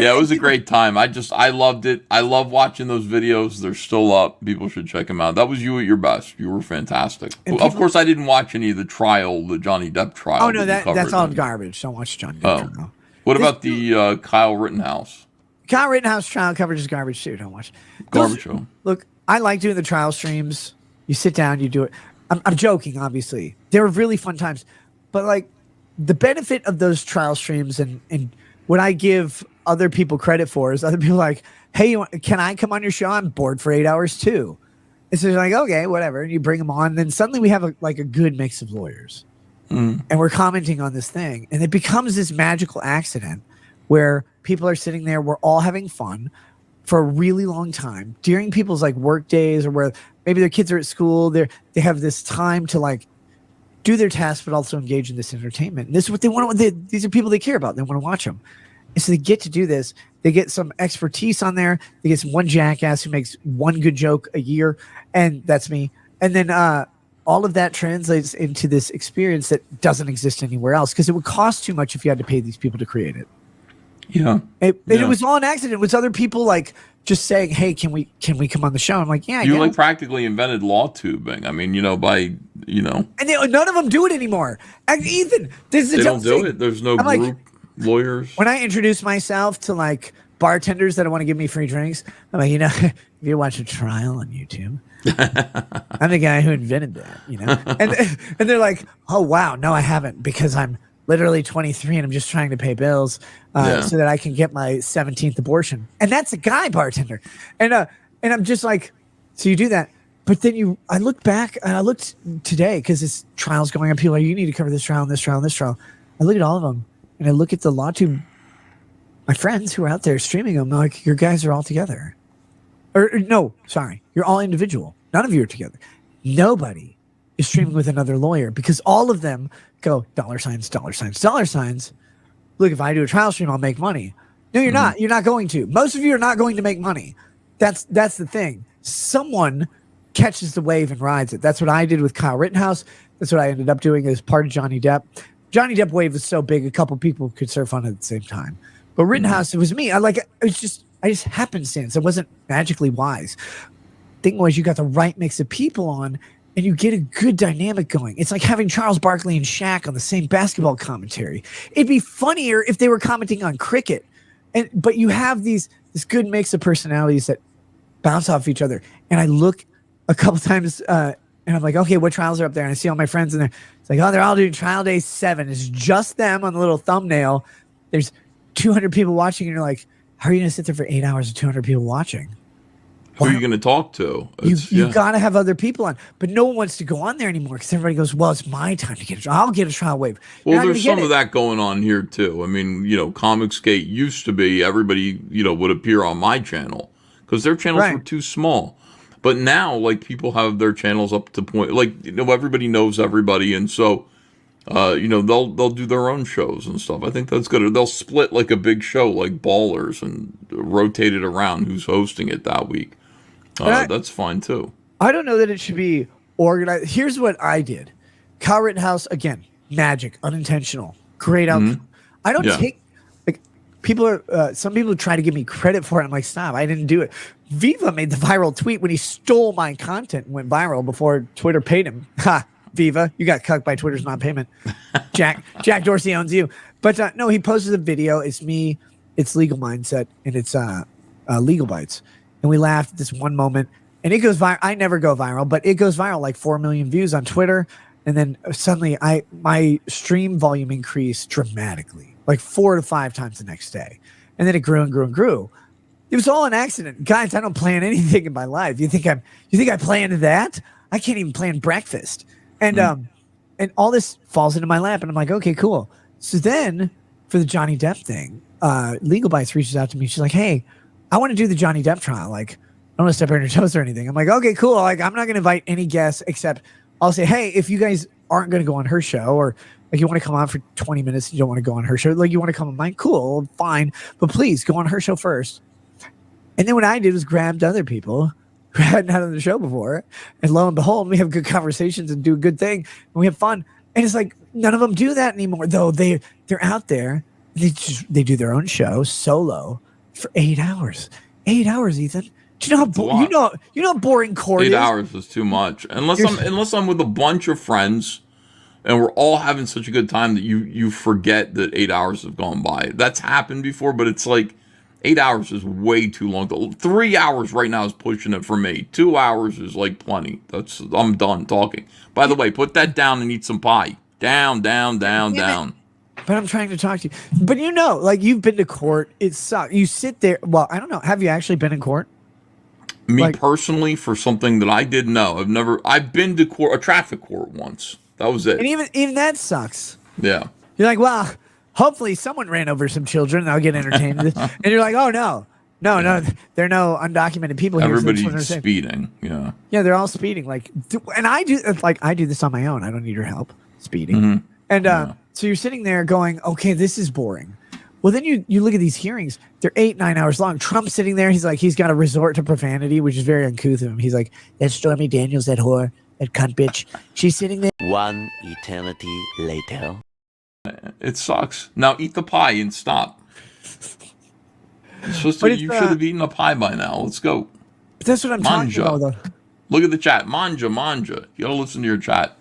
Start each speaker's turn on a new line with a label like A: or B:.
A: Yeah, it was a great time. I loved it. I love watching those videos. They're still up. People should check them out. That was you at your best. You were fantastic. Of course, I didn't watch any of the trial, the Johnny Depp trial.
B: Oh no, that's all garbage. Don't watch Johnny Depp trial.
A: What about the Kyle Rittenhouse?
B: Kyle Rittenhouse trial coverage is garbage too. Don't watch.
A: Garbage show.
B: Look, I like doing the trial streams. You sit down, you do it. I'm joking, obviously. They were really fun times, but like the benefit of those trial streams and what I give other people credit for is other people like, hey, can I come on your show? I'm bored for 8 hours too. And so they're like, okay, whatever. And you bring them on. And then suddenly we have a good mix of lawyers. And we're commenting on this thing. And it becomes this magical accident where people are sitting there. We're all having fun for a really long time during people's like work days or where maybe their kids are at school. They have this time to like do their tasks, but also engage in this entertainment. And this is what they want. These are people they care about. They want to watch them. And so they get to do this. They get some expertise on there. They get some one jackass who makes one good joke a year. And that's me. And then all of that translates into this experience that doesn't exist anywhere else because it would cost too much if you had to pay these people to create it.
A: Yeah.
B: And it was all an accident. It was other people like just saying, hey, can we come on the show? I'm like, yeah.
A: You like practically invented Lawtubing. I mean, And
B: none of them do it anymore. And Ethan, this is
A: they don't do it. There's no
B: I'm
A: group lawyers.
B: When I introduce myself to like bartenders that want to give me free drinks, I'm like, if you watch a trial on YouTube, I'm the guy who invented that, and they're like, oh wow, no, I haven't because I'm literally 23 and I'm just trying to pay bills so that I can get my 17th abortion, and that's a guy bartender, and I'm just like, so you do that, but then I look back and I looked today because this trial's going on. People are like, you need to cover this trial and this trial and this trial. I look at all of them and I look at the Lawtube, my friends who are out there streaming them. Like, your guys are all together. Or no, sorry, you're all individual. None of you are together. Nobody is streaming with another lawyer because all of them go $signs, $signs. Look, if I do a trial stream, I'll make money. No, you're not. You're not going to. Most of you are not going to make money. That's the thing. Someone catches the wave and rides it. That's what I did with Kyle Rittenhouse. That's what I ended up doing as part of Johnny Depp. Johnny Depp wave was so big, a couple people could surf on it at the same time. But Rittenhouse, it was me. I just happenstance. It wasn't magically wise. Thing was, you got the right mix of people on, and you get a good dynamic going. It's like having Charles Barkley and Shaq on the same basketball commentary. It'd be funnier if they were commenting on cricket, but you have this good mix of personalities that bounce off each other. And I look a couple times, and I'm like, okay, what trials are up there? And I see all my friends in there. It's like, oh, they're all doing trial day 7. It's just them on the little thumbnail. There's 200 people watching, and you're like, how are you going to sit there for 8 hours with 200 people watching?
A: Who are you going to talk to?
B: You got to have other people on, but no one wants to go on there anymore because everybody goes, well, it's my time to get a trial. I'll get a trial wave.
A: Well, there's some of that going on here too. I mean, Comicsgate used to be everybody, would appear on my channel because their channels were too small. But now, like, people have their channels up to point, like, everybody knows everybody, and so, they'll do their own shows and stuff. I think that's good. They'll split like a big show, like Ballers, and rotate it around who's hosting it that week. That's fine too.
B: I don't know that it should be organized. Here's what I did. Kyle Rittenhouse, again, magic, unintentional, great outcome. I don't take, like, people are, some people try to give me credit for it. I'm like, stop, I didn't do it. Viva made the viral tweet when he stole my content and went viral before Twitter paid him. Ha, Viva, you got cucked by Twitter's non-payment. Jack Dorsey owns you. But no, he posted a video. It's me, it's Legal Mindset, and it's Legal Bites. And we laughed at this one moment, and it goes viral. I never go viral, but it goes viral, like 4 million views on Twitter. And then suddenly my stream volume increased dramatically, like 4 to 5 times the next day. And then it grew and grew and grew. It was all an accident. Guys, I don't plan anything in my life. You think I planned that? I can't even plan breakfast. And and all this falls into my lap, and I'm like, okay, cool. So then for the Johnny Depp thing, Legal Bites reaches out to me. She's like, hey, I want to do the Johnny Depp trial. Like, I don't want to step on your toes or anything. I'm like, okay, cool. Like, I'm not going to invite any guests except I'll say, hey, if you guys aren't going to go on her show, or like you want to come on for 20 minutes, you don't want to go on her show, like you want to come on mine, cool, fine. But please go on her show first. And then what I did was grabbed other people who hadn't had on the show before. And lo and behold, we have good conversations and do a good thing. And we have fun. And it's like, none of them do that anymore, though they're out there. They do their own show solo. for 8 hours. 8 hours, Ethan. Do you know you know how boring court
A: 8
B: is?
A: hours is too much. Unless I'm with a bunch of friends and we're all having such a good time that you forget that 8 hours have gone by. That's happened before, but it's like 8 hours is way too long. 3 hours right now is pushing it for me. 2 hours is like plenty. I'm done talking. By the way, put that down and eat some pie. Down.
B: But I'm trying to talk to you. But like you've been to court. It sucks. You sit there. Well, I don't know. Have you actually been in court?
A: Me personally, for something that I did, no. I've been to court, a traffic court once. That was it.
B: And even that sucks.
A: Yeah.
B: You're like, well, hopefully someone ran over some children and I'll get entertained. And you're like, oh, no, there are no undocumented people here.
A: Everybody's speeding. Yeah.
B: Yeah, they're all speeding. And I do this on my own. I don't need your help speeding. Mm-hmm. And so you're sitting there going, okay, this is boring. Well, then you look at these hearings. They're 8-9 hours long. Trump's sitting there. He's like, he's got to resort to profanity, which is very uncouth of him. He's like, that's Stormy Daniels, that whore, that cunt bitch. She's sitting there.
C: One eternity later.
A: It sucks. Now eat the pie and stop. You should have eaten a pie by now. Let's go.
B: That's what I'm talking about, though.
A: Look at the chat. Manja. You gotta listen to your chat.